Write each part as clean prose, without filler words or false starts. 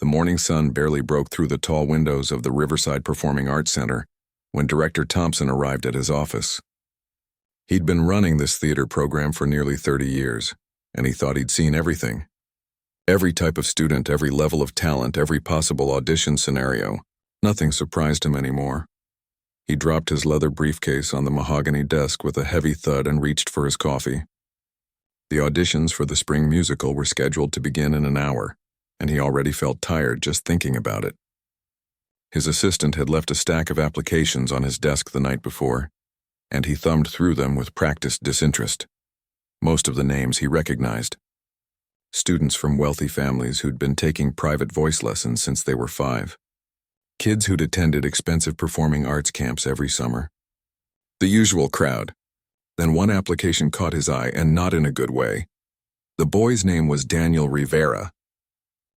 morning sun barely broke through the tall windows of the Riverside Performing Arts Center when Director Thompson arrived at his office. He'd been running this theater program for nearly 30 years, and he thought he'd seen everything. Every type of student, every level of talent, every possible audition scenario. Nothing surprised him anymore. He dropped his leather briefcase on the mahogany desk with a heavy thud and reached for his coffee. The auditions for the spring musical were scheduled to begin in an hour, and he already felt tired just thinking about it. His assistant had left a stack of applications on his desk the night before, and he thumbed through them with practiced disinterest. Most of the names he recognized. Students from wealthy families who'd been taking private voice lessons since they were 5. Kids who'd attended expensive performing arts camps every summer. The usual crowd. Then one application caught his eye, and not in a good way. The boy's name was Daniel Rivera.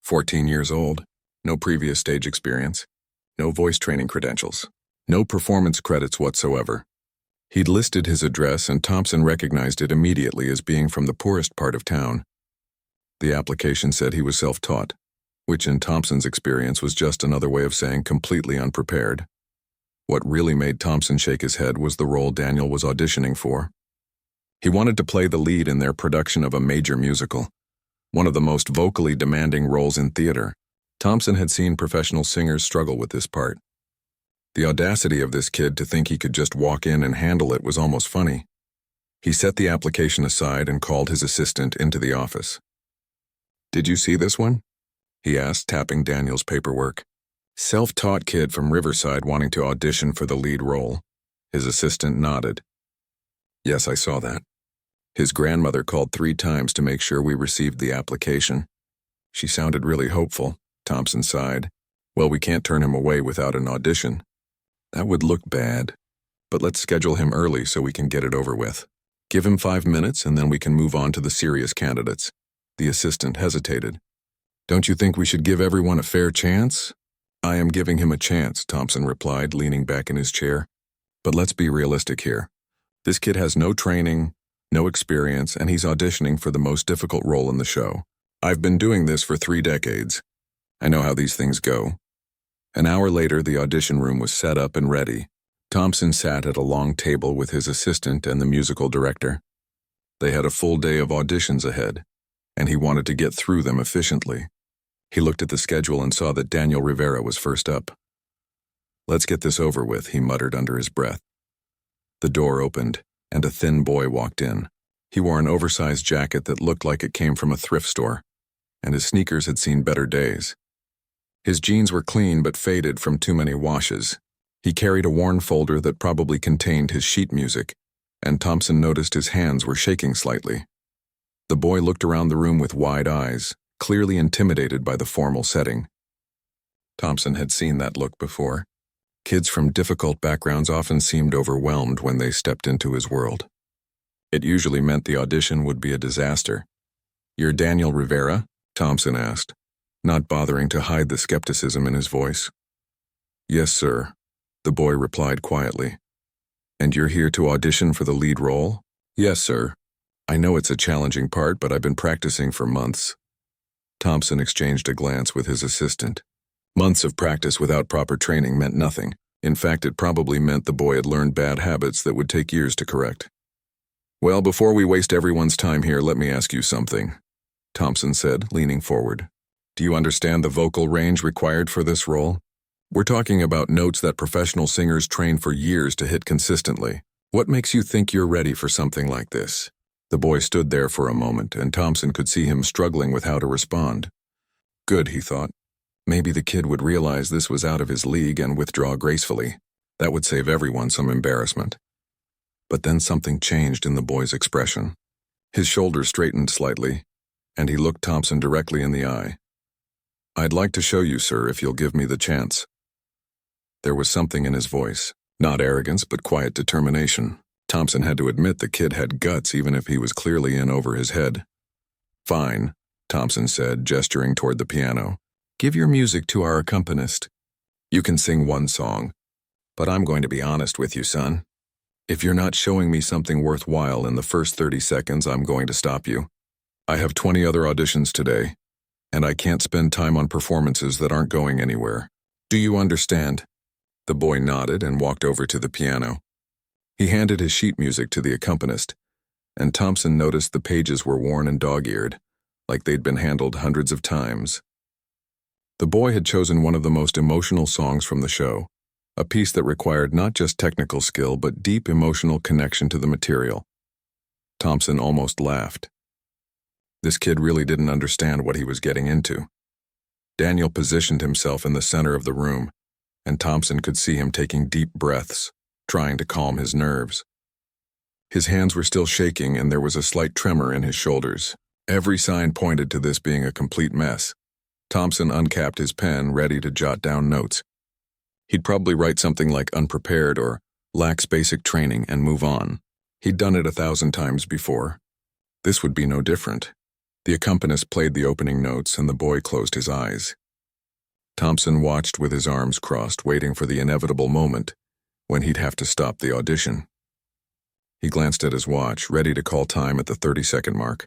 14 years old, no previous stage experience, no voice training credentials, no performance credits whatsoever. He'd listed his address, and Thompson recognized it immediately as being from the poorest part of town. The application said he was self-taught, which in Thompson's experience was just another way of saying completely unprepared. What really made Thompson shake his head was the role Daniel was auditioning for. He wanted to play the lead in their production of a major musical, one of the most vocally demanding roles in theater. Thompson had seen professional singers struggle with this part. The audacity of this kid to think he could just walk in and handle it was almost funny. He set the application aside and called his assistant into the office. "Did you see this one?" he asked, tapping Daniel's paperwork. Self-taught kid from Riverside wanting to audition for the lead role. His assistant nodded. "Yes, I saw that. His grandmother called 3 times to make sure we received the application. She sounded really hopeful," Thompson sighed. "Well, we can't turn him away without an audition. That would look bad, but let's schedule him early so we can get it over with. Give him 5 minutes and then we can move on to the serious candidates." The assistant hesitated. "Don't you think we should give everyone a fair chance?" "I am giving him a chance," Thompson replied, leaning back in his chair. "But let's be realistic here. This kid has no training, no experience, and he's auditioning for the most difficult role in the show. I've been doing this for 3 decades. I know how these things go." An hour later, the audition room was set up and ready. Thompson sat at a long table with his assistant and the musical director. They had a full day of auditions ahead, and he wanted to get through them efficiently. He looked at the schedule and saw that Daniel Rivera was first up. "Let's get this over with," he muttered under his breath. The door opened, and a thin boy walked in. He wore an oversized jacket that looked like it came from a thrift store, and his sneakers had seen better days. His jeans were clean but faded from too many washes. He carried a worn folder that probably contained his sheet music, and Thompson noticed his hands were shaking slightly. The boy looked around the room with wide eyes, clearly intimidated by the formal setting. Thompson had seen that look before. Kids from difficult backgrounds often seemed overwhelmed when they stepped into his world. It usually meant the audition would be a disaster. "You're Daniel Rivera?" Thompson asked, not bothering to hide the skepticism in his voice. "Yes, sir," the boy replied quietly. "And you're here to audition for the lead role?" "Yes, sir. I know it's a challenging part, but I've been practicing for months." Thompson exchanged a glance with his assistant. Months of practice without proper training meant nothing. In fact, it probably meant the boy had learned bad habits that would take years to correct. "Well, before we waste everyone's time here, let me ask you something," Thompson said, leaning forward. "Do you understand the vocal range required for this role? We're talking about notes that professional singers train for years to hit consistently. What makes you think you're ready for something like this?" The boy stood there for a moment, and Thompson could see him struggling with how to respond. Good, he thought. Maybe the kid would realize this was out of his league and withdraw gracefully. That would save everyone some embarrassment. But then something changed in the boy's expression. His shoulders straightened slightly, and he looked Thompson directly in the eye. "I'd like to show you, sir, if you'll give me the chance." There was something in his voice, not arrogance but quiet determination. Thompson had to admit the kid had guts even if he was clearly in over his head. "Fine," Thompson said, gesturing toward the piano. "Give your music to our accompanist. You can sing one song, but I'm going to be honest with you, son. If you're not showing me something worthwhile in the first 30 seconds, I'm going to stop you. I have 20 other auditions today. and I can't spend time on performances that aren't going anywhere. Do you understand?" The boy nodded and walked over to the piano. He handed his sheet music to the accompanist, and Thompson noticed the pages were worn and dog-eared, like they'd been handled hundreds of times. The boy had chosen one of the most emotional songs from the show, a piece that required not just technical skill but deep emotional connection to the material. Thompson almost laughed. This kid really didn't understand what he was getting into. Daniel positioned himself in the center of the room, and Thompson could see him taking deep breaths, trying to calm his nerves. His hands were still shaking and there was a slight tremor in his shoulders. Every sign pointed to this being a complete mess. Thompson uncapped his pen, ready to jot down notes. He'd probably write something like unprepared or lacks basic training and move on. He'd done it 1,000 times before. This would be no different. The accompanist played the opening notes and the boy closed his eyes. Thompson watched with his arms crossed, waiting for the inevitable moment when he'd have to stop the audition. He glanced at his watch, ready to call time at the 30-second mark.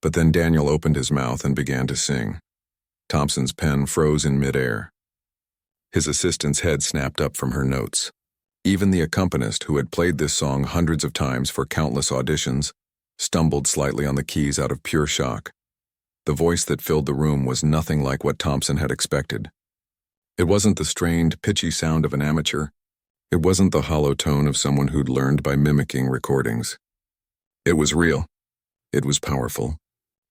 But then Daniel opened his mouth and began to sing. Thompson's pen froze in midair. His assistant's head snapped up from her notes. Even the accompanist, who had played this song hundreds of times for countless auditions, stumbled slightly on the keys out of pure shock. The voice that filled the room was nothing like what Thompson had expected. It wasn't the strained, pitchy sound of an amateur. It wasn't the hollow tone of someone who'd learned by mimicking recordings. It was real. It was powerful.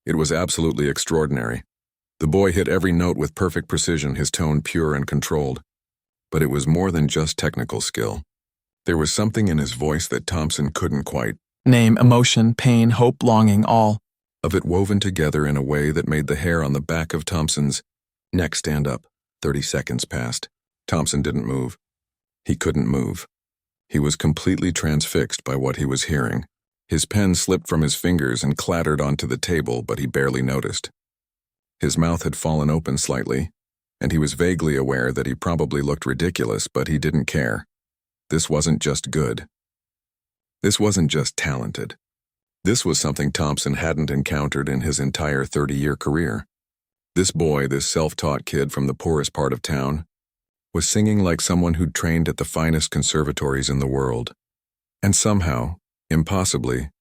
It was absolutely extraordinary. The boy hit every note with perfect precision, his tone pure and controlled. But it was more than just technical skill. There was something in his voice that Thompson couldn't quite name: emotion, pain, hope, longing, all of it woven together in a way that made the hair on the back of Thompson's neck stand up. 30 seconds passed. Thompson didn't move. He couldn't move. He was completely transfixed by what he was hearing. His pen slipped from his fingers and clattered onto the table, but he barely noticed. His mouth had fallen open slightly, and he was vaguely aware that he probably looked ridiculous, but he didn't care. This wasn't just good. This wasn't just talented. This was something Thompson hadn't encountered in his entire 30-year career. This boy, this self-taught kid from the poorest part of town, was singing like someone who'd trained at the finest conservatories in the world. And somehow, impossibly,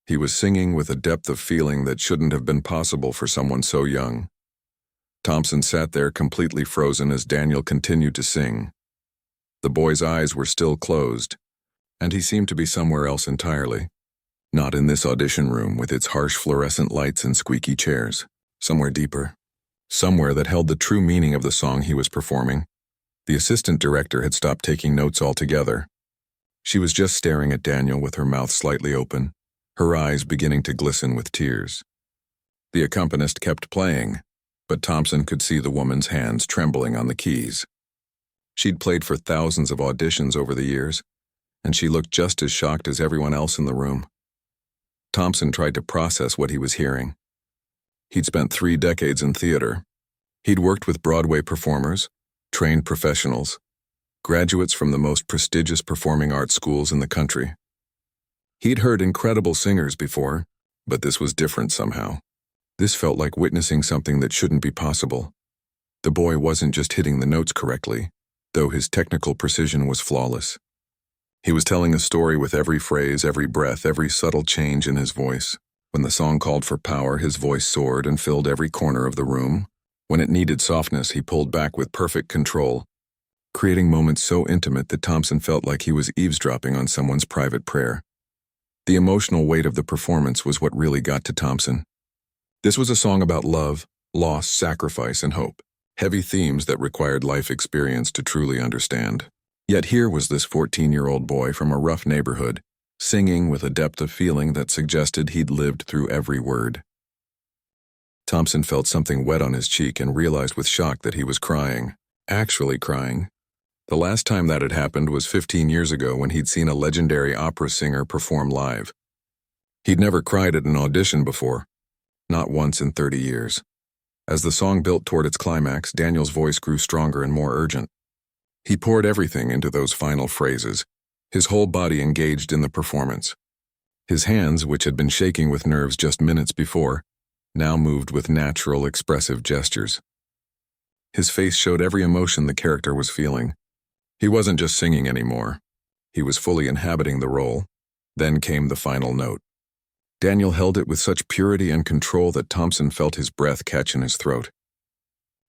he was singing with a depth of feeling that shouldn't have been possible for someone so young. Thompson sat there completely frozen as Daniel continued to sing. The boy's eyes were still closed, and he seemed to be somewhere else entirely. Not in this audition room with its harsh fluorescent lights and squeaky chairs. Somewhere deeper. Somewhere that held the true meaning of the song he was performing. The assistant director had stopped taking notes altogether. She was just staring at Daniel with her mouth slightly open, her eyes beginning to glisten with tears. The accompanist kept playing, but Thompson could see the woman's hands trembling on the keys. She'd played for thousands of auditions over the years, and she looked just as shocked as everyone else in the room. Thompson tried to process what he was hearing. He'd spent 3 decades in theater. He'd worked with Broadway performers, trained professionals, graduates from the most prestigious performing arts schools in the country. He'd heard incredible singers before, but this was different somehow. This felt like witnessing something that shouldn't be possible. The boy wasn't just hitting the notes correctly, though his technical precision was flawless. He was telling a story with every phrase, every breath, every subtle change in his voice. When the song called for power, his voice soared and filled every corner of the room. When it needed softness, he pulled back with perfect control, creating moments so intimate that Thompson felt like he was eavesdropping on someone's private prayer. The emotional weight of the performance was what really got to Thompson. This was a song about love, loss, sacrifice, and hope, heavy themes that required life experience to truly understand. Yet here was this 14-year-old boy from a rough neighborhood, singing with a depth of feeling that suggested he'd lived through every word. Thompson felt something wet on his cheek and realized with shock that he was crying, actually crying. The last time that had happened was 15 years ago when he'd seen a legendary opera singer perform live. He'd never cried at an audition before, not once in 30 years. As the song built toward its climax, Daniel's voice grew stronger and more urgent. He poured everything into those final phrases, his whole body engaged in the performance. His hands, which had been shaking with nerves just minutes before, now moved with natural, expressive gestures. His face showed every emotion the character was feeling. He wasn't just singing anymore. He was fully inhabiting the role. Then came the final note. Daniel held it with such purity and control that Thompson felt his breath catch in his throat.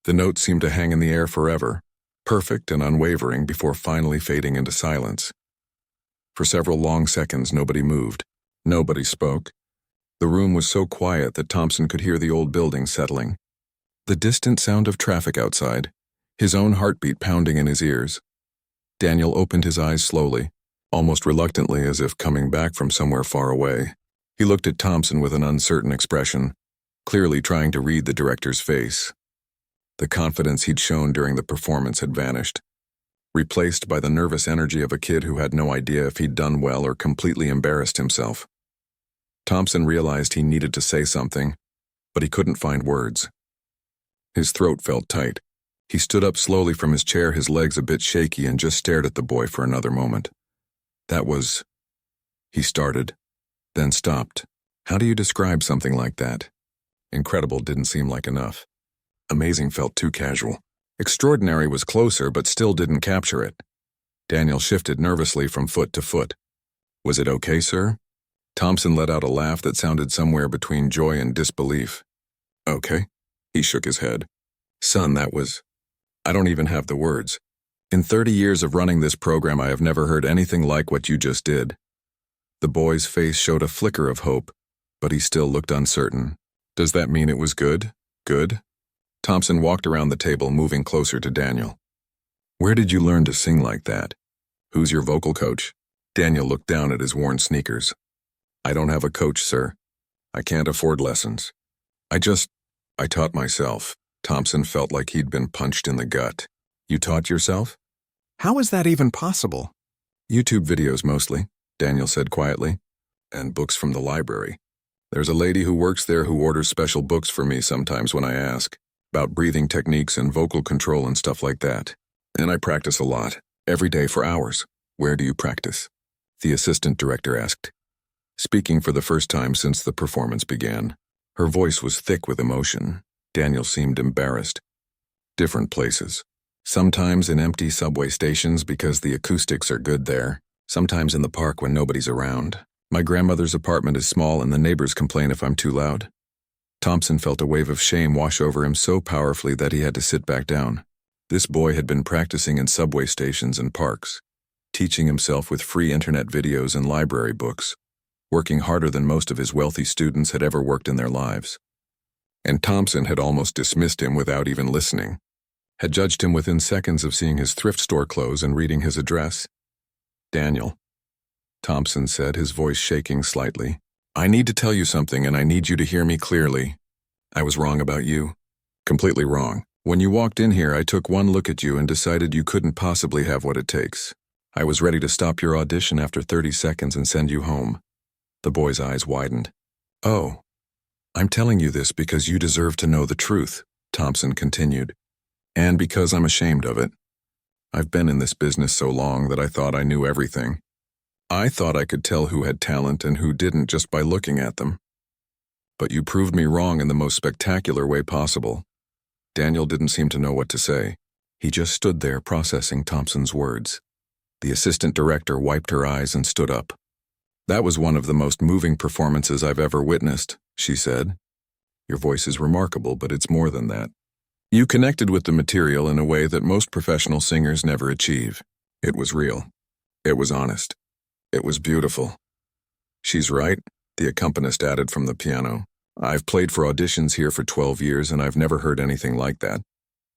The note seemed to hang in the air forever, perfect and unwavering before finally fading into silence. For several long seconds, nobody moved. Nobody spoke. The room was so quiet that Thompson could hear the old building settling. The distant sound of traffic outside, his own heartbeat pounding in his ears. Daniel opened his eyes slowly, almost reluctantly as if coming back from somewhere far away. He looked at Thompson with an uncertain expression, clearly trying to read the director's face. The confidence he'd shown during the performance had vanished, replaced by the nervous energy of a kid who had no idea if he'd done well or completely embarrassed himself. Thompson realized he needed to say something, but he couldn't find words. His throat felt tight. He stood up slowly from his chair, his legs a bit shaky, and just stared at the boy for another moment. He started, then stopped. How do you describe something like that? Incredible didn't seem like enough. Amazing felt too casual. Extraordinary was closer, but still didn't capture it. Daniel shifted nervously from foot to foot. Was it okay, sir? Thompson let out a laugh that sounded somewhere between joy and disbelief. Okay. He shook his head. Son, I don't even have the words. In 30 years of running this program, I have never heard anything like what you just did. The boy's face showed a flicker of hope, but he still looked uncertain. Does that mean it was good? Good? Thompson walked around the table, moving closer to Daniel. Where did you learn to sing like that? Who's your vocal coach? Daniel looked down at his worn sneakers. I don't have a coach, sir. I can't afford lessons. I taught myself. Thompson felt like he'd been punched in the gut. You taught yourself? How is that even possible? YouTube videos mostly, Daniel said quietly, and books from the library. There's a lady who works there who orders special books for me sometimes when I ask, about breathing techniques and vocal control and stuff like that. And I practice a lot, every day for hours. Where do you practice? The assistant director asked, speaking for the first time since the performance began. Her voice was thick with emotion. Daniel seemed embarrassed. Different places. Sometimes in empty subway stations because the acoustics are good there. Sometimes in the park when nobody's around. My grandmother's apartment is small and the neighbors complain if I'm too loud. Thompson felt a wave of shame wash over him so powerfully that he had to sit back down. This boy had been practicing in subway stations and parks, teaching himself with free internet videos and library books, working harder than most of his wealthy students had ever worked in their lives. And Thompson had almost dismissed him without even listening, had judged him within seconds of seeing his thrift store clothes and reading his address. Daniel, Thompson said, his voice shaking slightly. I need to tell you something and I need you to hear me clearly. I was wrong about you. Completely wrong. When you walked in here, I took one look at you and decided you couldn't possibly have what it takes. I was ready to stop your audition after 30 seconds and send you home. The boy's eyes widened. Oh, I'm telling you this because you deserve to know the truth, Thompson continued. And because I'm ashamed of it. I've been in this business so long that I thought I knew everything. I thought I could tell who had talent and who didn't just by looking at them. But you proved me wrong in the most spectacular way possible. Daniel didn't seem to know what to say. He just stood there processing Thompson's words. The assistant director wiped her eyes and stood up. That was one of the most moving performances I've ever witnessed, she said. Your voice is remarkable, but it's more than that. You connected with the material in a way that most professional singers never achieve. It was real. It was honest. It was beautiful. She's right, the accompanist added from the piano. I've played for auditions here for 12 years and I've never heard anything like that.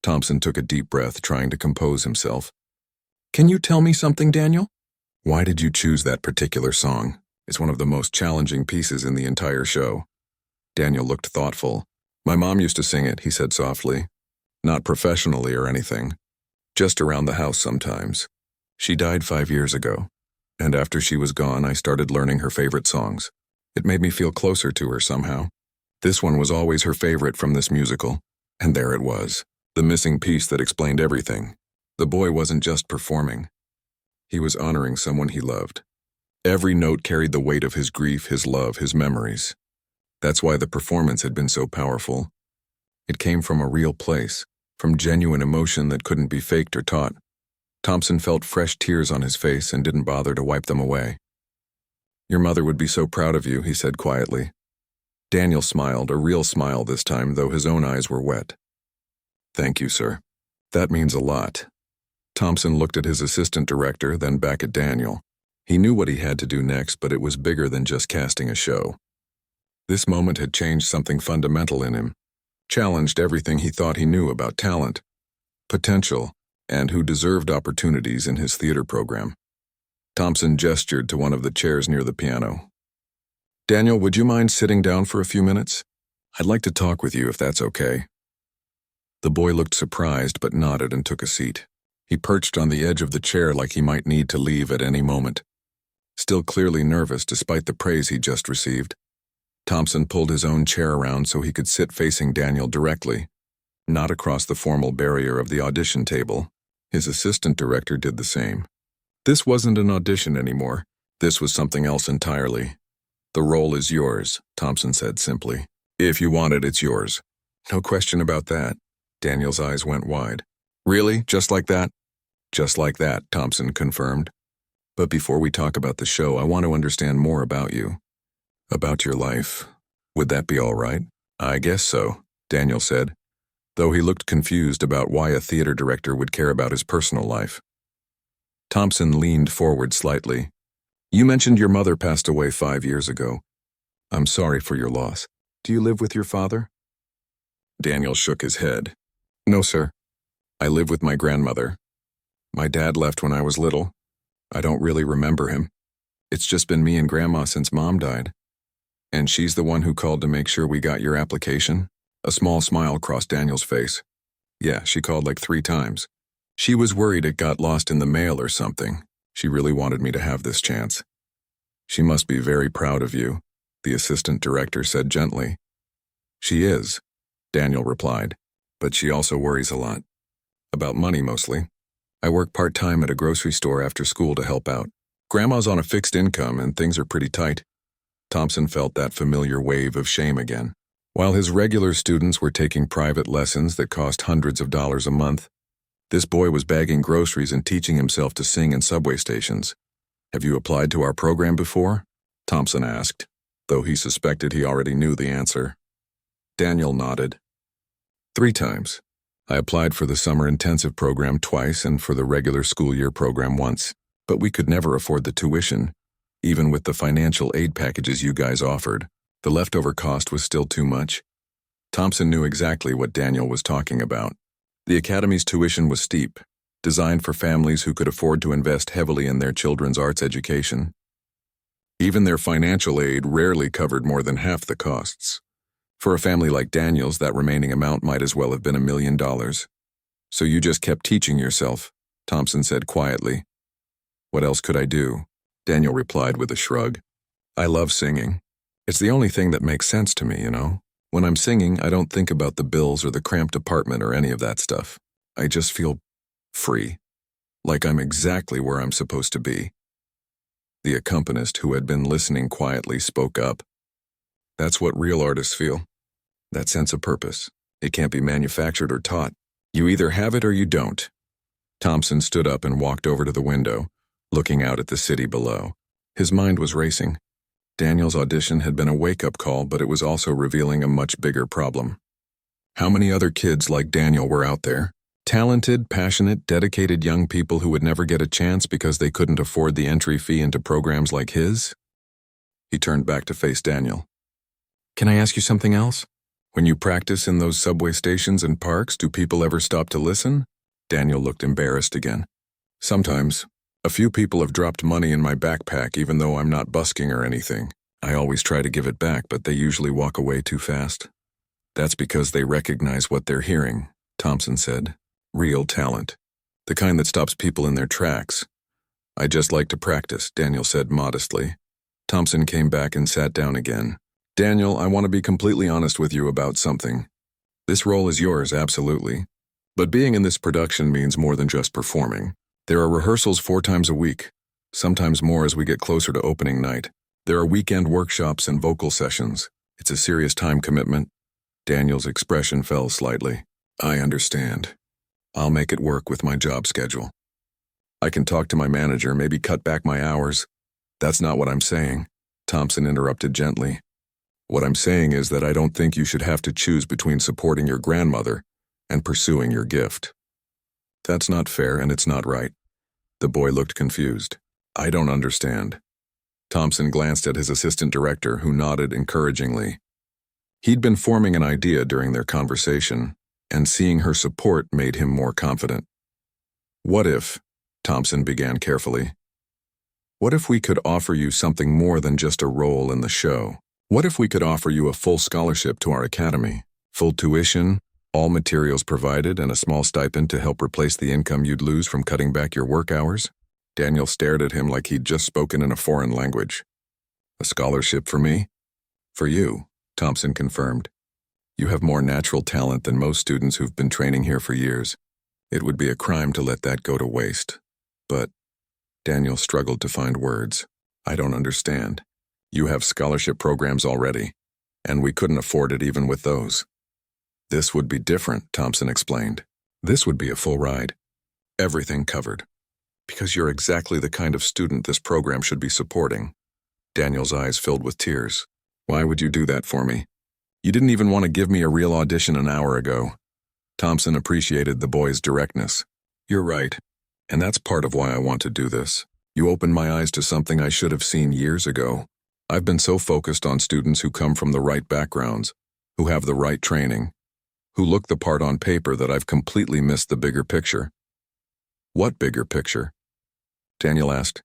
Thompson took a deep breath, trying to compose himself. Can you tell me something, Daniel? Why did you choose that particular song? It's one of the most challenging pieces in the entire show. Daniel looked thoughtful. My mom used to sing it, he said softly. Not professionally or anything. Just around the house sometimes. She died 5 years ago. And after she was gone, I started learning her favorite songs. It made me feel closer to her somehow. This one was always her favorite from this musical. And there it was, the missing piece that explained everything. The boy wasn't just performing. He was honoring someone he loved. Every note carried the weight of his grief, his love, his memories. That's why the performance had been so powerful. It came from a real place, from genuine emotion that couldn't be faked or taught. Thompson felt fresh tears on his face and didn't bother to wipe them away. "Your mother would be so proud of you," he said quietly. Daniel smiled, a real smile this time, though his own eyes were wet. "Thank you, sir. That means a lot." Thompson looked at his assistant director, then back at Daniel. He knew what he had to do next, but it was bigger than just casting a show. This moment had changed something fundamental in him, challenged everything he thought he knew about talent, potential, and who deserved opportunities in his theater program. Thompson gestured to one of the chairs near the piano. "Daniel, would you mind sitting down for a few minutes? I'd like to talk with you if that's okay." The boy looked surprised but nodded and took a seat. He perched on the edge of the chair like he might need to leave at any moment. Still clearly nervous despite the praise he just received, Thompson pulled his own chair around so he could sit facing Daniel directly, not across the formal barrier of the audition table. His assistant director did the same. This wasn't an audition anymore. This was something else entirely. "The role is yours," Thompson said simply. "If you want it, it's yours." "No question about that." Daniel's eyes went wide. "Really? Just like that?" "Just like that," Thompson confirmed. "But before we talk about the show, I want to understand more about you. About your life. Would that be all right?" "I guess so," Daniel said, though he looked confused about why a theater director would care about his personal life. Thompson leaned forward slightly. "You mentioned your mother passed away 5 years ago. I'm sorry for your loss. Do you live with your father?" Daniel shook his head. "No, sir. I live with my grandmother. My dad left when I was little. I don't really remember him. It's just been me and Grandma since Mom died. And she's the one who called to make sure we got your application." A small smile crossed Daniel's face. "Yeah, she called like 3 times. She was worried it got lost in the mail or something. She really wanted me to have this chance." "She must be very proud of you," the assistant director said gently. "She is," Daniel replied, "but she also worries a lot. About money mostly. I work part-time at a grocery store after school to help out. Grandma's on a fixed income and things are pretty tight." Thompson felt that familiar wave of shame again. While his regular students were taking private lessons that cost hundreds of dollars a month, this boy was bagging groceries and teaching himself to sing in subway stations. "Have you applied to our program before?" Thompson asked, though he suspected he already knew the answer. Daniel nodded. 3 times. I applied for the summer intensive program twice and for the regular school year program once, but we could never afford the tuition. Even with the financial aid packages you guys offered, the leftover cost was still too much. Thompson knew exactly what Daniel was talking about. The academy's tuition was steep, designed for families who could afford to invest heavily in their children's arts education. Even their financial aid rarely covered more than half the costs. For a family like Daniel's, that remaining amount might as well have been $1 million. "So you just kept teaching yourself," Thompson said quietly. "What else could I do?" Daniel replied with a shrug. "I love singing. It's the only thing that makes sense to me, you know? When I'm singing, I don't think about the bills or the cramped apartment or any of that stuff. I just feel free, like I'm exactly where I'm supposed to be." The accompanist, who had been listening quietly, spoke up. "That's what real artists feel. That sense of purpose. It can't be manufactured or taught. You either have it or you don't." Thompson stood up and walked over to the window, looking out at the city below. His mind was racing. Daniel's audition had been a wake-up call, but it was also revealing a much bigger problem. How many other kids like Daniel were out there? Talented, passionate, dedicated young people who would never get a chance because they couldn't afford the entry fee into programs like his? He turned back to face Daniel. "Can I ask you something else? When you practice in those subway stations and parks, do people ever stop to listen?" Daniel looked embarrassed again. "Sometimes. A few people have dropped money in my backpack even though I'm not busking or anything. I always try to give it back, but they usually walk away too fast." "That's because they recognize what they're hearing," Thompson said. "Real talent. The kind that stops people in their tracks." "I just like to practice," Daniel said modestly. Thompson came back and sat down again. "Daniel, I want to be completely honest with you about something. This role is yours, absolutely. But being in this production means more than just performing. There are rehearsals 4 times a week, sometimes more as we get closer to opening night. There are weekend workshops and vocal sessions. It's a serious time commitment. Daniel's expression fell slightly. I understand. I'll make it work with my job schedule. I can talk to my manager, maybe cut back my hours. That's not what I'm saying, Thompson interrupted gently. What I'm saying is that I don't think you should have to choose between supporting your grandmother and pursuing your gift. That's not fair and it's not right. The boy looked confused. I don't understand. Thompson glanced at his assistant director, who nodded encouragingly. He'd been forming an idea during their conversation, and seeing her support made him more confident. What if, Thompson began carefully, what if we could offer you something more than just a role in the show? What if we could offer you a full scholarship to our academy? Full tuition, all materials provided, and a small stipend to help replace the income you'd lose from cutting back your work hours? Daniel stared at him like he'd just spoken in a foreign language. A scholarship for me? For you, Thompson confirmed. You have more natural talent than most students who've been training here for years. It would be a crime to let that go to waste. But Daniel struggled to find words. I don't understand. You have scholarship programs already, and we couldn't afford it even with those. This would be different, Thompson explained. This would be a full ride. Everything covered. Because you're exactly the kind of student this program should be supporting. Daniel's eyes filled with tears. Why would you do that for me? You didn't even want to give me a real audition an hour ago. Thompson appreciated the boy's directness. You're right. And that's part of why I want to do this. You opened my eyes to something I should have seen years ago. I've been so focused on students who come from the right backgrounds, who have the right training, who look the part on paper that I've completely missed the bigger picture. What bigger picture? Daniel asked.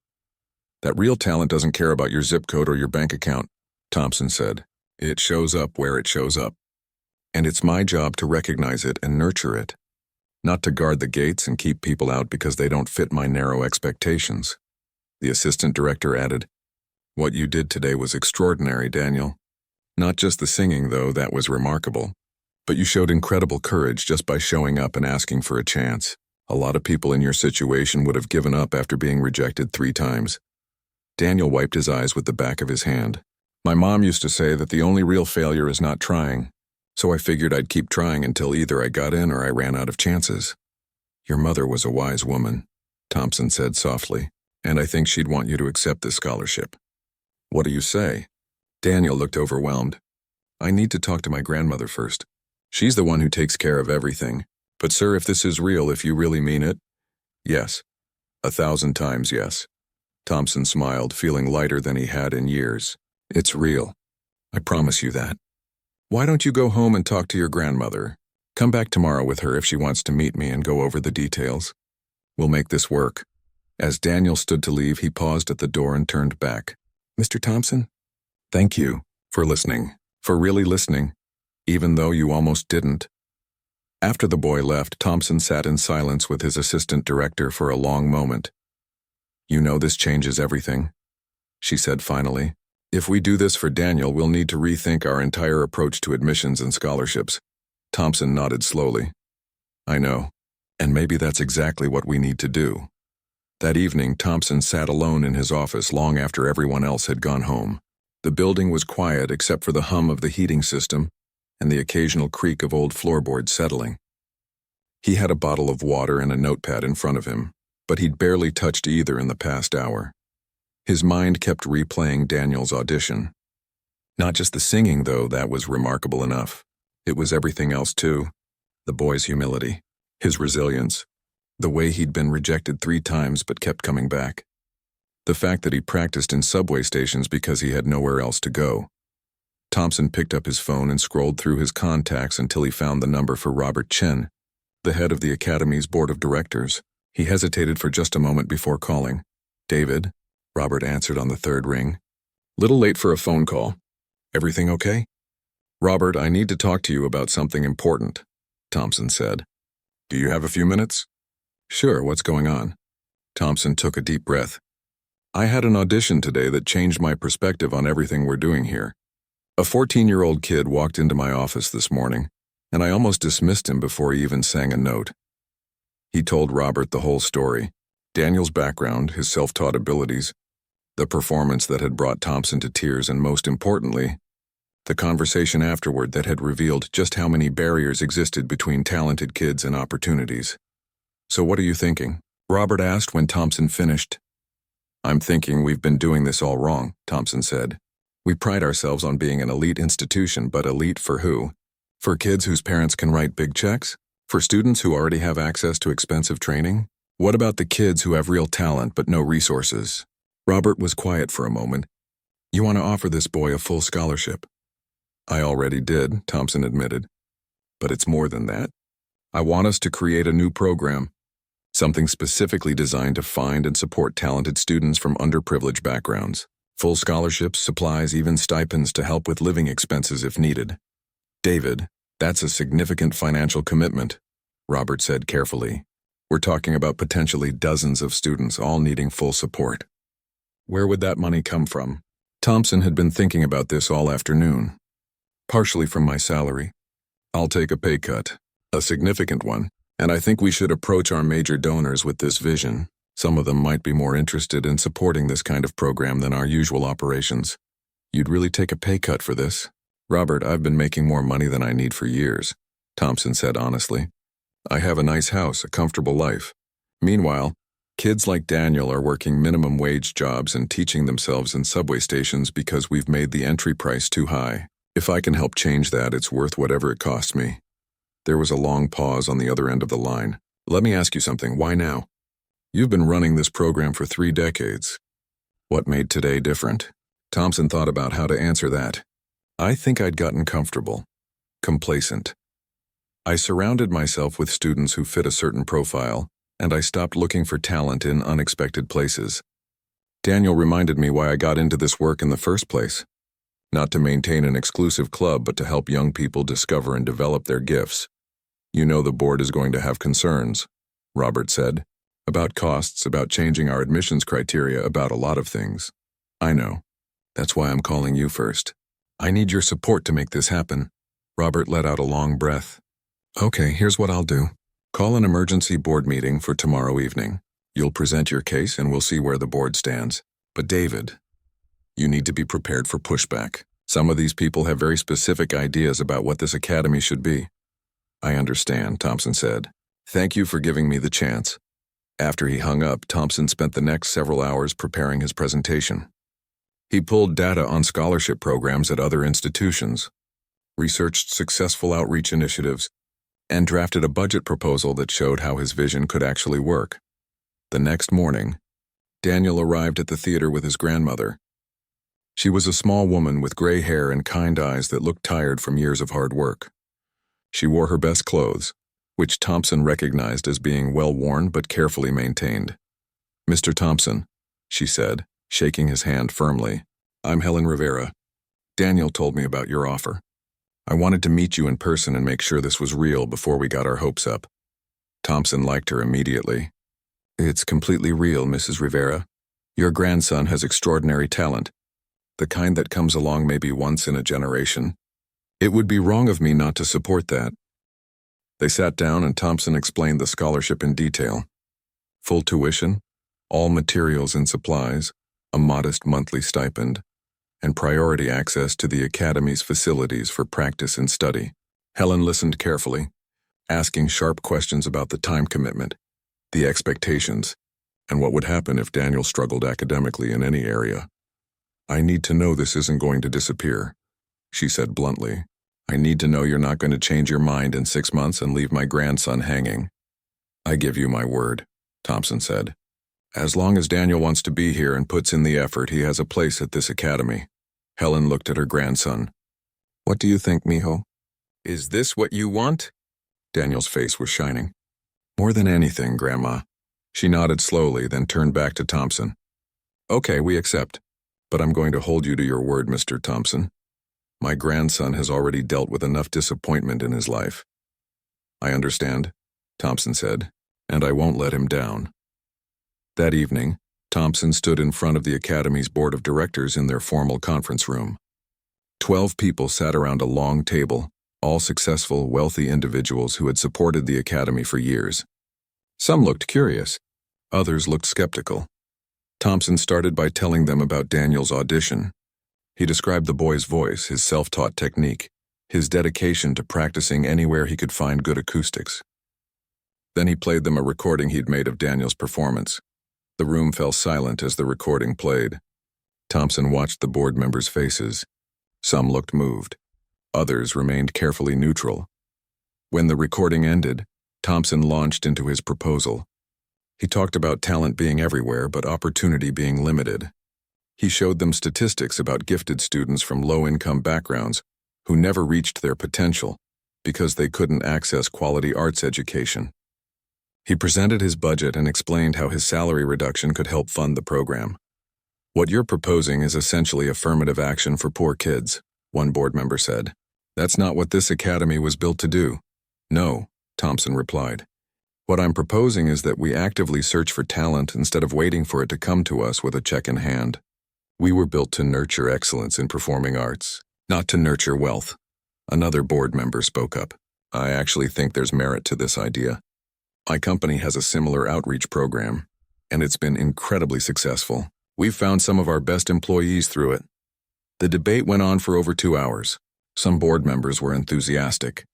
That real talent doesn't care about your zip code or your bank account, Thompson said. It shows up where it shows up. And it's my job to recognize it and nurture it. Not to guard the gates and keep people out because they don't fit my narrow expectations. The assistant director added, What you did today was extraordinary, Daniel. Not just the singing, though, that was remarkable. But you showed incredible courage just by showing up and asking for a chance. A lot of people in your situation would have given up after being rejected 3 times. Daniel wiped his eyes with the back of his hand. My mom used to say that the only real failure is not trying. So I figured I'd keep trying until either I got in or I ran out of chances. Your mother was a wise woman, Thompson said softly, and I think she'd want you to accept this scholarship. What do you say? Daniel looked overwhelmed. I need to talk to my grandmother first. She's the one who takes care of everything. But sir, if this is real, if you really mean it? Yes. 1,000 times yes. Thompson smiled, feeling lighter than he had in years. It's real. I promise you that. Why don't you go home and talk to your grandmother? Come back tomorrow with her if she wants to meet me and go over the details. We'll make this work. As Daniel stood to leave, he paused at the door and turned back. Mr. Thompson? Thank you for listening, for really listening, even though you almost didn't. After the boy left, Thompson sat in silence with his assistant director for a long moment. You know this changes everything, she said finally. If we do this for Daniel, we'll need to rethink our entire approach to admissions and scholarships. Thompson nodded slowly. I know, and maybe that's exactly what we need to do. That evening, Thompson sat alone in his office long after everyone else had gone home. The building was quiet except for the hum of the heating system and the occasional creak of old floorboards settling. He had a bottle of water and a notepad in front of him, but he'd barely touched either in the past hour. His mind kept replaying Daniel's audition. Not just the singing, though, that was remarkable enough. It was everything else, too. The boy's humility, his resilience, the way he'd been rejected 3 times but kept coming back. The fact that he practiced in subway stations because he had nowhere else to go. Thompson picked up his phone and scrolled through his contacts until he found the number for Robert Chen, the head of the Academy's board of directors. He hesitated for just a moment before calling. David, Robert answered on the 3rd ring. Little late for a phone call. Everything okay? Robert, I need to talk to you about something important, Thompson said. Do you have a few minutes? Sure, what's going on? Thompson took a deep breath. I had an audition today that changed my perspective on everything we're doing here. A 14-year-old kid walked into my office this morning, and I almost dismissed him before he even sang a note. He told Robert the whole story, Daniel's background, his self-taught abilities, the performance that had brought Thompson to tears, and most importantly, The conversation afterward that had revealed just how many barriers existed between talented kids and opportunities. "So what are you thinking?" Robert asked when Thompson finished. "I'm thinking we've been doing this all wrong," Thompson said. "We pride ourselves on being an elite institution, but elite for who? For kids whose parents can write big checks? For students who already have access to expensive training? What about the kids who have real talent but no resources?" Robert was quiet for a moment. "You want to offer this boy a full scholarship?" "I already did," Thompson admitted. "But it's more than that. I want us to create a new program, something specifically designed to find and support talented students from underprivileged backgrounds. Full scholarships, supplies, even stipends to help with living expenses if needed." "David, that's a significant financial commitment," Robert said carefully. "We're talking about potentially dozens of students all needing full support. Where would that money come from?" Thompson had been thinking about this all afternoon. "Partially from my salary. I'll take a pay cut, a significant one, and I think we should approach our major donors with this vision. Some of them might be more interested in supporting this kind of program than our usual operations." "You'd really take a pay cut for this?" "Robert, I've been making more money than I need for years," Thompson said honestly. "I have a nice house, a comfortable life. Meanwhile, kids like Daniel are working minimum wage jobs and teaching themselves in subway stations because we've made the entry price too high. If I can help change that, it's worth whatever it costs me." There was a long pause on the other end of the line. "Let me ask you something. Why now? You've been running this program for 3 decades. What made today different?" Thompson thought about how to answer that. "I think I'd gotten comfortable, complacent. I surrounded myself with students who fit a certain profile, and I stopped looking for talent in unexpected places. Daniel reminded me why I got into this work in the first place. Not to maintain an exclusive club, but to help young people discover and develop their gifts. You know the board is going to have concerns," Robert said, "about costs, about changing our admissions criteria, about a lot of things." "I know. That's why I'm calling you first. I need your support to make this happen." Robert let out a long breath. "Okay, here's what I'll do. Call an emergency board meeting for tomorrow evening. You'll present your case and we'll see where the board stands. But David, you need to be prepared for pushback. Some of these people have very specific ideas about what this academy should be." "I understand," Thompson said. "Thank you for giving me the chance." After he hung up, Thompson spent the next several hours preparing his presentation. He pulled data on scholarship programs at other institutions, researched successful outreach initiatives, and drafted a budget proposal that showed how his vision could actually work. The next morning, Daniel arrived at the theater with his grandmother. She was a small woman with gray hair and kind eyes that looked tired from years of hard work. She wore her best clothes, which Thompson recognized as being well-worn but carefully maintained. "Mr. Thompson," she said, shaking his hand firmly, "I'm Helen Rivera. Daniel told me about your offer. I wanted to meet you in person and make sure this was real before we got our hopes up." Thompson liked her immediately. "It's completely real, Mrs. Rivera. Your grandson has extraordinary talent, the kind that comes along maybe once in a generation. It would be wrong of me not to support that." They sat down and Thompson explained the scholarship in detail. Full tuition, all materials and supplies, a modest monthly stipend, and priority access to the academy's facilities for practice and study. Helen listened carefully, asking sharp questions about the time commitment, the expectations, and what would happen if Daniel struggled academically in any area. "I need to know this isn't going to disappear," she said bluntly. "I need to know you're not going to change your mind in 6 months and leave my grandson hanging." "I give you my word," Thompson said. "As long as Daniel wants to be here and puts in the effort, he has a place at this academy." Helen looked at her grandson. "What do you think, mijo? Is this what you want?" Daniel's face was shining. "More than anything, Grandma." She nodded slowly, then turned back to Thompson. "Okay, we accept. But I'm going to hold you to your word, Mr. Thompson. My grandson has already dealt with enough disappointment in his life." "I understand," Thompson said, "and I won't let him down." That evening, Thompson stood in front of the Academy's board of directors in their formal conference room. 12 people sat around a long table, all successful, wealthy individuals who had supported the Academy for years. Some looked curious, others looked skeptical. Thompson started by telling them about Daniel's audition. He described the boy's voice, his self-taught technique, his dedication to practicing anywhere he could find good acoustics. Then he played them a recording he'd made of Daniel's performance. The room fell silent as the recording played. Thompson watched the board members' faces. Some looked moved. Others remained carefully neutral. When the recording ended, Thompson launched into his proposal. He talked about talent being everywhere, but opportunity being limited. He showed them statistics about gifted students from low-income backgrounds who never reached their potential because they couldn't access quality arts education. He presented his budget and explained how his salary reduction could help fund the program. "What you're proposing is essentially affirmative action for poor kids," one board member said. "That's not what this academy was built to do." "No," Thompson replied. "What I'm proposing is that we actively search for talent instead of waiting for it to come to us with a check in hand. We were built to nurture excellence in performing arts, not to nurture wealth." Another board member spoke up. "I actually think there's merit to this idea. My company has a similar outreach program, and it's been incredibly successful. We've found some of our best employees through it." The debate went on for over 2 hours. Some board members were enthusiastic.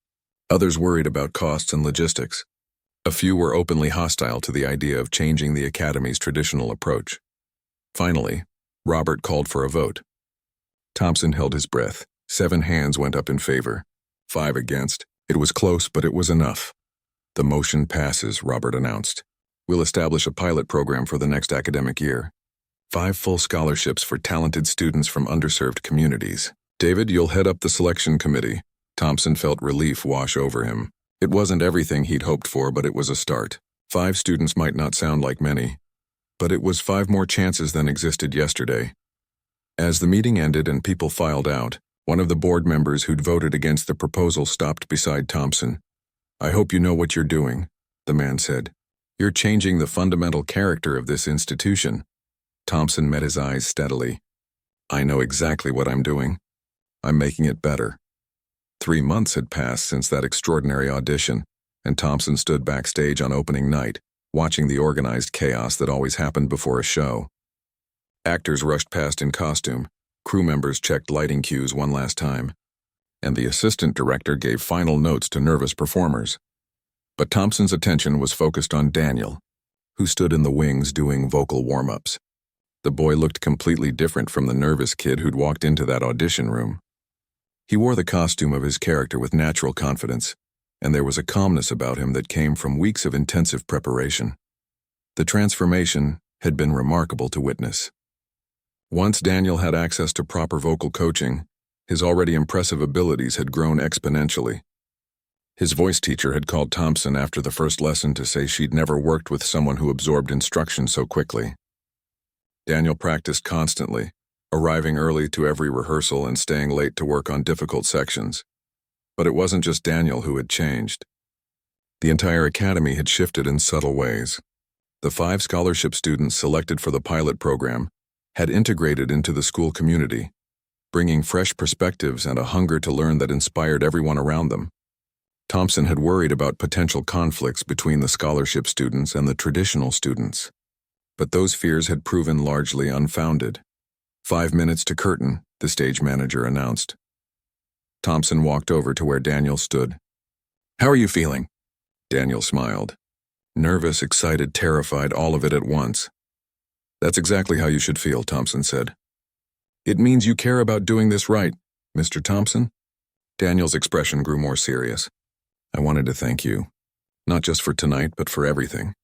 Others worried about costs and logistics. A few were openly hostile to the idea of changing the academy's traditional approach. Finally, Robert called for a vote. Thompson held his breath. 7 hands went up in favor, 5 against. It was close, but it was enough. "The motion passes," Robert announced. "We'll establish a pilot program for the next academic year. 5 full scholarships for talented students from underserved communities. David, you'll head up the selection committee." Thompson felt relief wash over him. It wasn't everything he'd hoped for, but it was a start. 5 students might not sound like many, but it was 5 more chances than existed yesterday. As the meeting ended and people filed out, one of the board members who'd voted against the proposal stopped beside Thompson. "I hope you know what you're doing," the man said. "You're changing the fundamental character of this institution." Thompson met his eyes steadily. "I know exactly what I'm doing. I'm making it better." 3 months had passed since that extraordinary audition, and Thompson stood backstage on opening night, watching the organized chaos that always happened before a show. Actors rushed past in costume, crew members checked lighting cues one last time, and the assistant director gave final notes to nervous performers. But Thompson's attention was focused on Daniel, who stood in the wings doing vocal warm-ups. The boy looked completely different from the nervous kid who'd walked into that audition room. He wore the costume of his character with natural confidence, and there was a calmness about him that came from weeks of intensive preparation. The transformation had been remarkable to witness. Once Daniel had access to proper vocal coaching, his already impressive abilities had grown exponentially. His voice teacher had called Thompson after the first lesson to say she'd never worked with someone who absorbed instruction so quickly. Daniel practiced constantly, arriving early to every rehearsal and staying late to work on difficult sections. But it wasn't just Daniel who had changed. The entire academy had shifted in subtle ways. The 5 scholarship students selected for the pilot program had integrated into the school community, bringing fresh perspectives and a hunger to learn that inspired everyone around them. Thompson had worried about potential conflicts between the scholarship students and the traditional students, but those fears had proven largely unfounded. 5 minutes to curtain, the stage manager announced. Thompson walked over to where Daniel stood. "How are you feeling?" Daniel smiled. Nervous, excited, terrified, all of it at once. "That's exactly how you should feel," Thompson said. "It means you care about doing this right, Mr. Thompson." Daniel's expression grew more serious. "I wanted to thank you, not just for tonight, but for everything.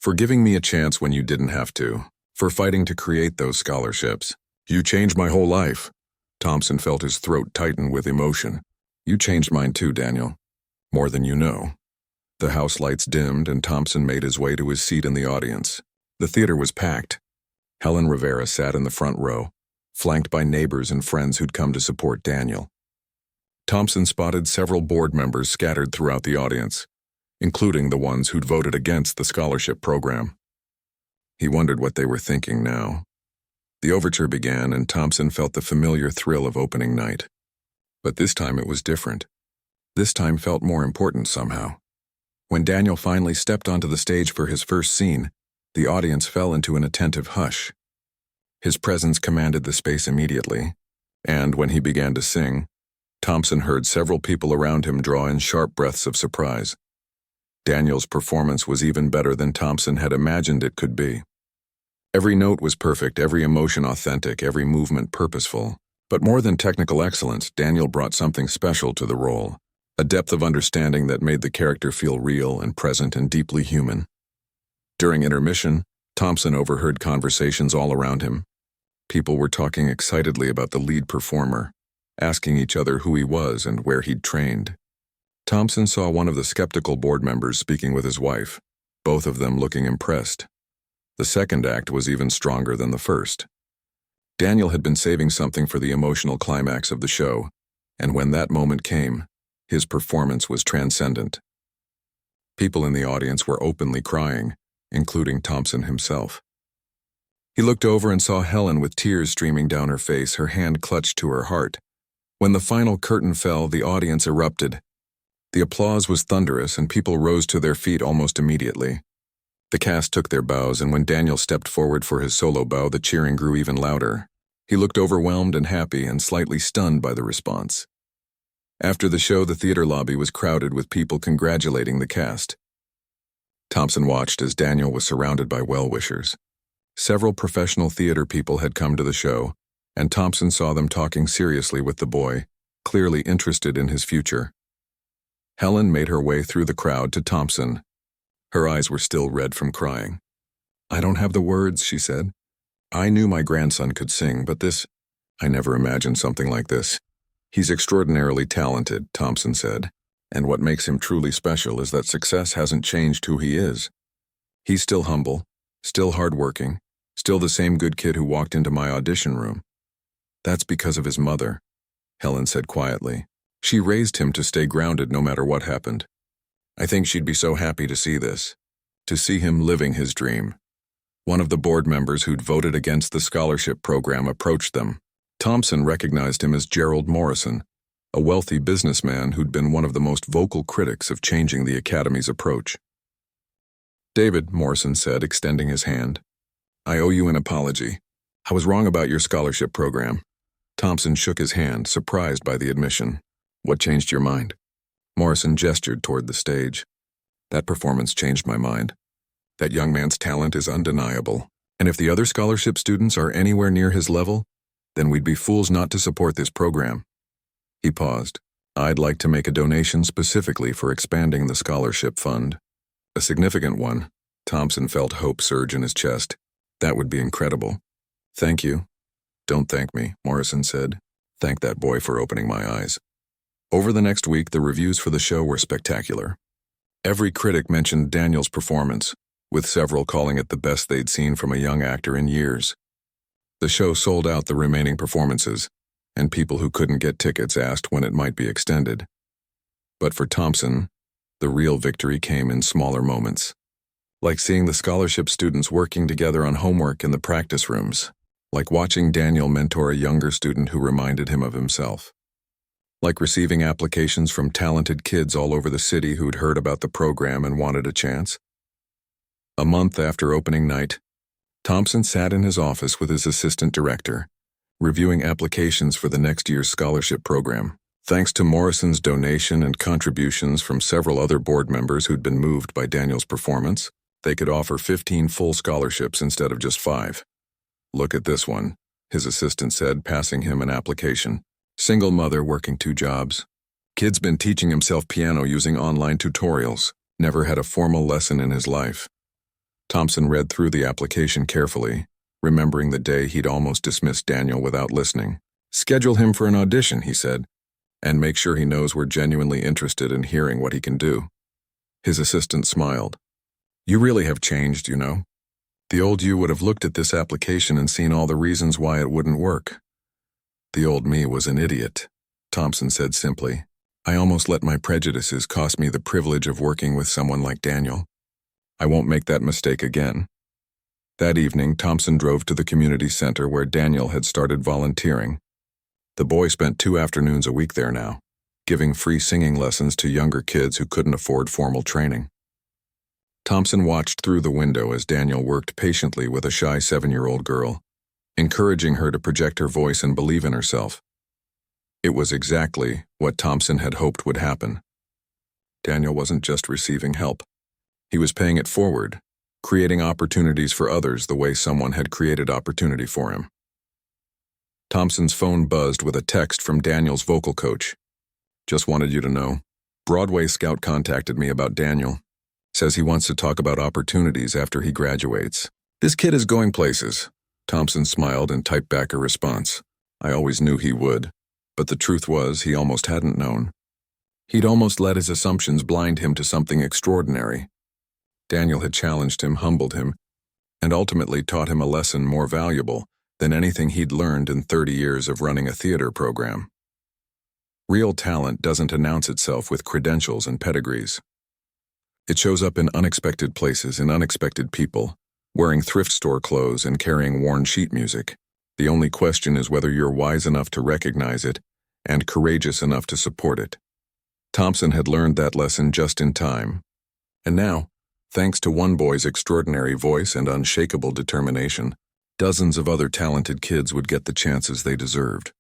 For giving me a chance when you didn't have to. For fighting to create those scholarships. You changed my whole life." Thompson felt his throat tighten with emotion. "You changed mine too, Daniel. More than you know." The house lights dimmed and Thompson made his way to his seat in the audience. The theater was packed. Helen Rivera sat in the front row, flanked by neighbors and friends who'd come to support Daniel. Thompson spotted several board members scattered throughout the audience, including the ones who'd voted against the scholarship program. He wondered what they were thinking now. The overture began and Thompson felt the familiar thrill of opening night. But this time it was different. This time felt more important somehow. When Daniel finally stepped onto the stage for his first scene, the audience fell into an attentive hush. His presence commanded the space immediately, And when he began to sing, Thompson heard several people around him draw in sharp breaths of surprise. Daniel's performance was even better than Thompson had imagined it could be. Every note was perfect, every emotion authentic, every movement purposeful. But more than technical excellence, Daniel brought something special to the role, a depth of understanding that made the character feel real and present and deeply human. During intermission, Thompson overheard conversations all around him. People were talking excitedly about the lead performer, asking each other who he was and where he'd trained. Thompson saw one of the skeptical board members speaking with his wife, both of them looking impressed. The second act was even stronger than the first. Daniel had been saving something for the emotional climax of the show, and when that moment came, his performance was transcendent. People in the audience were openly crying, including Thompson himself. He looked over and saw Helen with tears streaming down her face, her hand clutched to her heart. When the final curtain fell, the audience erupted. The applause was thunderous, and people rose to their feet almost immediately. The cast took their bows, and when Daniel stepped forward for his solo bow, the cheering grew even louder. He looked overwhelmed and happy and slightly stunned by the response. After the show, the theater lobby was crowded with people congratulating the cast. Thompson watched as Daniel was surrounded by well-wishers. Several professional theater people had come to the show, and Thompson saw them talking seriously with the boy, clearly interested in his future. Helen made her way through the crowd to Thompson. Her eyes were still red from crying. "I don't have the words," she said. "I knew my grandson could sing, but I never imagined something like this." "He's extraordinarily talented," Thompson said, "and what makes him truly special is that success hasn't changed who he is. He's still humble, still hardworking, still the same good kid who walked into my audition room. That's because of his mother," Helen said quietly. "She raised him to stay grounded no matter what happened. I think she'd be so happy to see this, to see him living his dream." One of the board members who'd voted against the scholarship program approached them. Thompson recognized him as Gerald Morrison, a wealthy businessman who'd been one of the most vocal critics of changing the Academy's approach. "David," Morrison said, extending his hand, "I owe you an apology. I was wrong about your scholarship program." Thompson shook his hand, surprised by the admission. "What changed your mind?" Morrison gestured toward the stage. "That performance changed my mind. That young man's talent is undeniable, and if the other scholarship students are anywhere near his level, then we'd be fools not to support this program." He paused. "I'd like to make a donation specifically for expanding the scholarship fund. A significant one." Thompson felt hope surge in his chest. "That would be incredible." "Thank you." "Don't thank me," Morrison said. "Thank that boy for opening my eyes." Over the next week, the reviews for the show were spectacular. Every critic mentioned Daniel's performance, with several calling it the best they'd seen from a young actor in years. The show sold out the remaining performances, and people who couldn't get tickets asked when it might be extended. But for Thompson, the real victory came in smaller moments. Like seeing the scholarship students working together on homework in the practice rooms. Like watching Daniel mentor a younger student who reminded him of himself. Like receiving applications from talented kids all over the city who'd heard about the program and wanted a chance. A month after opening night, Thompson sat in his office with his assistant director, reviewing applications for the next year's scholarship program. Thanks to Morrison's donation and contributions from several other board members who'd been moved by Daniel's performance, they could offer 15 full scholarships instead of just 5. "Look at this one," his assistant said, passing him an application. "Single mother working 2 jobs. Kid's been teaching himself piano using online tutorials. Never had a formal lesson in his life." Thompson read through the application carefully, remembering the day he'd almost dismissed Daniel without listening. "Schedule him for an audition," he said, "and make sure he knows we're genuinely interested in hearing what he can do." His assistant smiled. "You really have changed, you know. The old you would have looked at this application and seen all the reasons why it wouldn't work." "The old me was an idiot," Thompson said simply. "I almost let my prejudices cost me the privilege of working with someone like Daniel. I won't make that mistake again." That evening, Thompson drove to the community center where Daniel had started volunteering. The boy spent 2 afternoons a week there now, giving free singing lessons to younger kids who couldn't afford formal training. Thompson watched through the window as Daniel worked patiently with a shy 7-year-old girl, encouraging her to project her voice and believe in herself. It was exactly what Thompson had hoped would happen. Daniel wasn't just receiving help. He was paying it forward, creating opportunities for others the way someone had created opportunity for him. Thompson's phone buzzed with a text from Daniel's vocal coach. "Just wanted you to know. Broadway Scout contacted me about Daniel. Says he wants to talk about opportunities after he graduates. This kid is going places." Thompson smiled and typed back a response. "I always knew he would, but the truth was he almost hadn't known. He'd almost let his assumptions blind him to something extraordinary. Daniel had challenged him, humbled him, and ultimately taught him a lesson more valuable than anything he'd learned in 30 years of running a theater program. Real talent doesn't announce itself with credentials and pedigrees. It shows up in unexpected places, in unexpected people, wearing thrift store clothes and carrying worn sheet music. The only question is whether you're wise enough to recognize it and courageous enough to support it. Thompson had learned that lesson just in time. And now, thanks to one boy's extraordinary voice and unshakable determination, dozens of other talented kids would get the chances they deserved.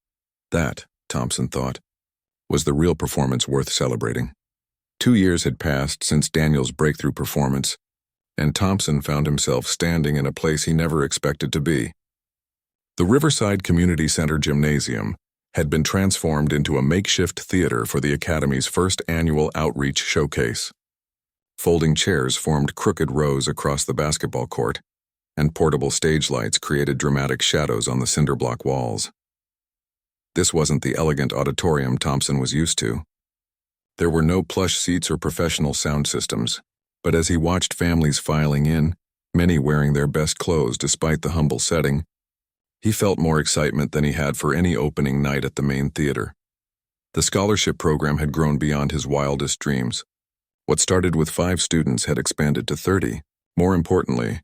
That, Thompson thought, was the real performance worth celebrating. 2 years had passed since Daniel's breakthrough performance, and Thompson found himself standing in a place he never expected to be. The Riverside Community Center Gymnasium had been transformed into a makeshift theater for the Academy's first annual outreach showcase. Folding chairs formed crooked rows across the basketball court, and portable stage lights created dramatic shadows on the cinderblock walls. This wasn't the elegant auditorium Thompson was used to. There were no plush seats or professional sound systems, but as he watched families filing in, many wearing their best clothes despite the humble setting, he felt more excitement than he had for any opening night at the main theater. The scholarship program had grown beyond his wildest dreams. What started with 5 students had expanded to 30. More importantly,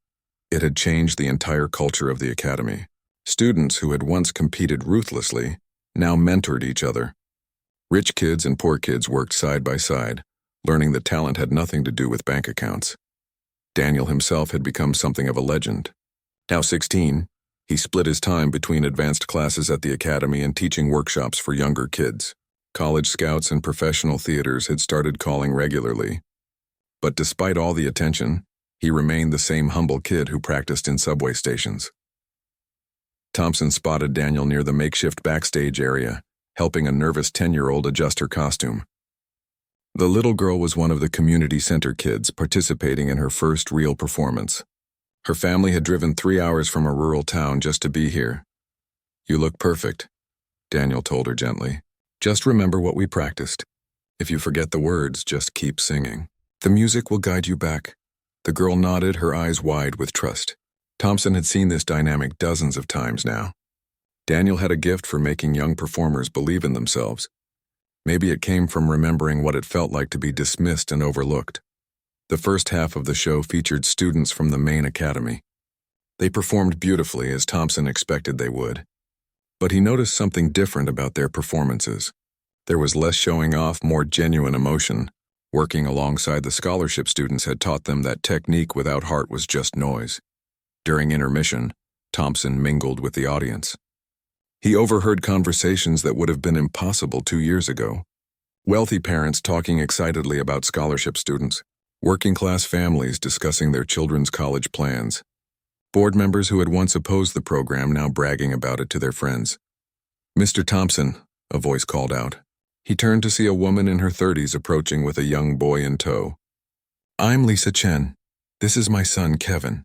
it had changed the entire culture of the academy. Students who had once competed ruthlessly now mentored each other. Rich kids and poor kids worked side by side, learning that talent had nothing to do with bank accounts. Daniel himself had become something of a legend. Now 16, he split his time between advanced classes at the academy and teaching workshops for younger kids. College scouts and professional theaters had started calling regularly. But despite all the attention, he remained the same humble kid who practiced in subway stations. Thompson spotted Daniel near the makeshift backstage area, helping a nervous 10-year-old adjust her costume. The little girl was one of the community center kids participating in her first real performance. Her family had driven 3 hours from a rural town just to be here. "You look perfect," Daniel told her gently. "Just remember what we practiced. If you forget the words, just keep singing. The music will guide you back." The girl nodded, her eyes wide with trust. Thompson had seen this dynamic dozens of times now. Daniel had a gift for making young performers believe in themselves. Maybe it came from remembering what it felt like to be dismissed and overlooked. The first half of the show featured students from the main academy. They performed beautifully, as Thompson expected they would. But he noticed something different about their performances. There was less showing off, more genuine emotion. Working alongside the scholarship students had taught them that technique without heart was just noise. During intermission, Thompson mingled with the audience. He overheard conversations that would have been impossible 2 years ago. Wealthy parents talking excitedly about scholarship students, working-class families discussing their children's college plans, board members who had once opposed the program now bragging about it to their friends. "Mr. Thompson," a voice called out. He turned to see a woman in her 30s approaching with a young boy in tow. "I'm Lisa Chen. This is my son, Kevin.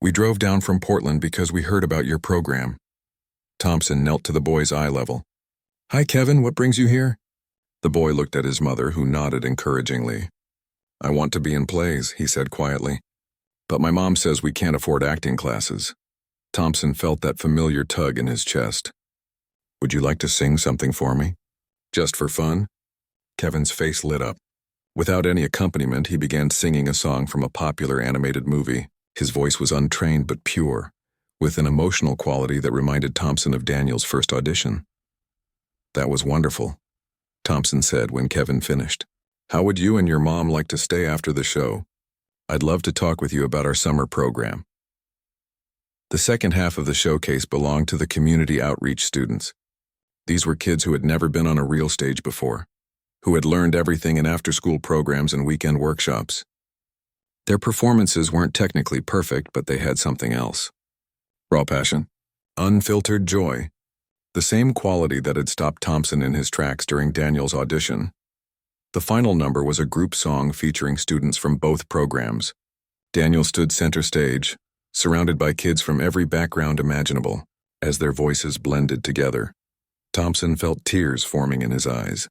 We drove down from Portland because we heard about your program." Thompson knelt to the boy's eye level. "Hi, Kevin, what brings you here?" The boy looked at his mother, who nodded encouragingly. "I want to be in plays," he said quietly. "But my mom says we can't afford acting classes." Thompson felt that familiar tug in his chest. "Would you like to sing something for me? Just for fun?" Kevin's face lit up. Without any accompaniment, he began singing a song from a popular animated movie. His voice was untrained but pure, with an emotional quality that reminded Thompson of Daniel's first audition. "That was wonderful," Thompson said when Kevin finished. "How would you and your mom like to stay after the show? I'd love to talk with you about our summer program." The second half of the showcase belonged to the community outreach students. These were kids who had never been on a real stage before, who had learned everything in after-school programs and weekend workshops. Their performances weren't technically perfect, but they had something else. Raw passion, unfiltered joy, the same quality that had stopped Thompson in his tracks during Daniel's audition. The final number was a group song featuring students from both programs. Daniel stood center stage, surrounded by kids from every background imaginable. As their voices blended together, Thompson felt tears forming in his eyes.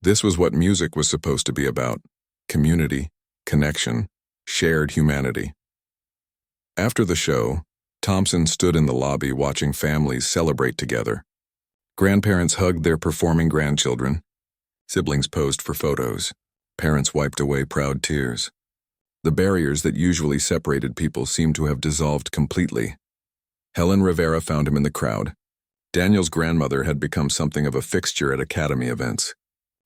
This was what music was supposed to be about: community, connection, shared humanity. After the show, Thompson stood in the lobby watching families celebrate together. Grandparents hugged their performing grandchildren. Siblings posed for photos. Parents wiped away proud tears. The barriers that usually separated people seemed to have dissolved completely. Helen Rivera found him in the crowd. Daniel's grandmother had become something of a fixture at academy events,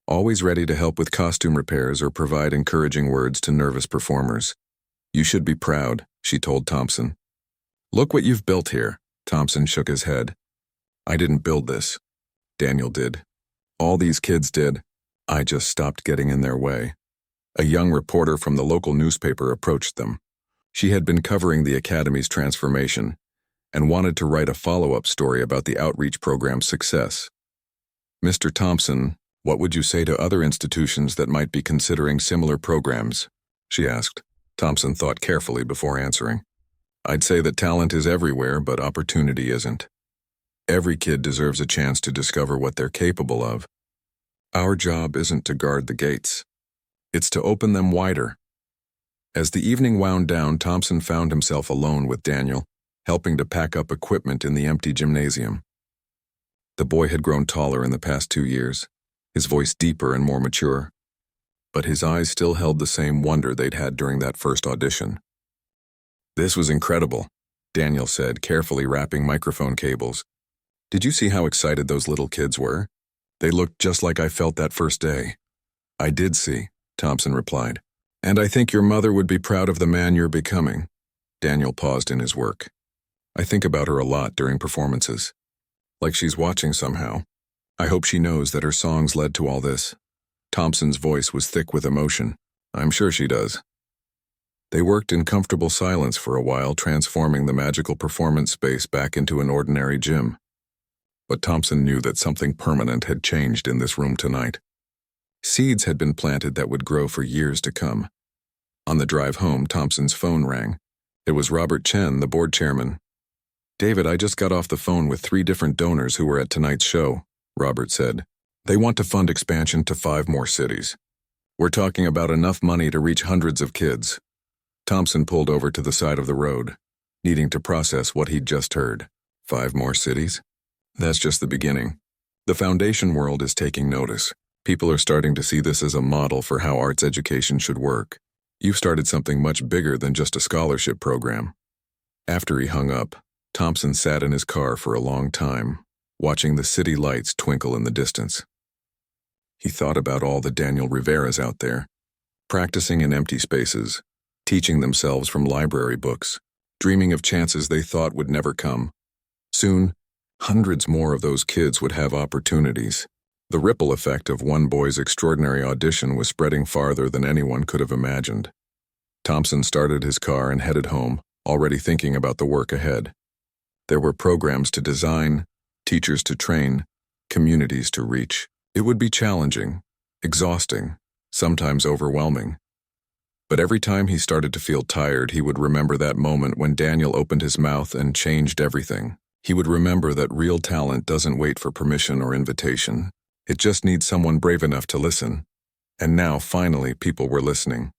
always ready to help with costume repairs or provide encouraging words to nervous performers. "You should be proud," she told Thompson. "Look what you've built here." Thompson shook his head. "I didn't build this. Daniel did. All these kids did. I just stopped getting in their way." A young reporter from the local newspaper approached them. She had been covering the academy's transformation and wanted to write a follow-up story about the outreach program's success. "Mr. Thompson, what would you say to other institutions that might be considering similar programs?" she asked. Thompson thought carefully before answering. "I'd say that talent is everywhere, but opportunity isn't. Every kid deserves a chance to discover what they're capable of. Our job isn't to guard the gates. It's to open them wider." As the evening wound down, Thompson found himself alone with Daniel, helping to pack up equipment in the empty gymnasium. The boy had grown taller in the past 2 years, his voice deeper and more mature, but his eyes still held the same wonder they'd had during that first audition. "This was incredible," Daniel said, carefully wrapping microphone cables. "Did you see how excited those little kids were? They looked just like I felt that first day." "I did see," Thompson replied. "And I think your mother would be proud of the man you're becoming." Daniel paused in his work. "I think about her a lot during performances. Like she's watching somehow. I hope she knows that her songs led to all this." Thompson's voice was thick with emotion. "I'm sure she does." They worked in comfortable silence for a while, transforming the magical performance space back into an ordinary gym. But Thompson knew that something permanent had changed in this room tonight. Seeds had been planted that would grow for years to come. On the drive home, Thompson's phone rang. It was Robert Chen, the board chairman. "David, I just got off the phone with 3 different donors who were at tonight's show," Robert said. "They want to fund expansion to 5 more cities. We're talking about enough money to reach hundreds of kids." Thompson pulled over to the side of the road, needing to process what he'd just heard. 5 more cities? That's just the beginning. The foundation world is taking notice. People are starting to see this as a model for how arts education should work. You've started something much bigger than just a scholarship program. After he hung up, Thompson sat in his car for a long time, watching the city lights twinkle in the distance. He thought about all the Daniel Riveras out there, practicing in empty spaces, teaching themselves from library books, dreaming of chances they thought would never come. Soon, hundreds more of those kids would have opportunities. The ripple effect of one boy's extraordinary audition was spreading farther than anyone could have imagined. Thompson started his car and headed home, already thinking about the work ahead. There were programs to design, teachers to train, communities to reach. It would be challenging, exhausting, sometimes overwhelming. But every time he started to feel tired, he would remember that moment when Daniel opened his mouth and changed everything. He would remember that real talent doesn't wait for permission or invitation. It just needs someone brave enough to listen. And now, finally, people were listening.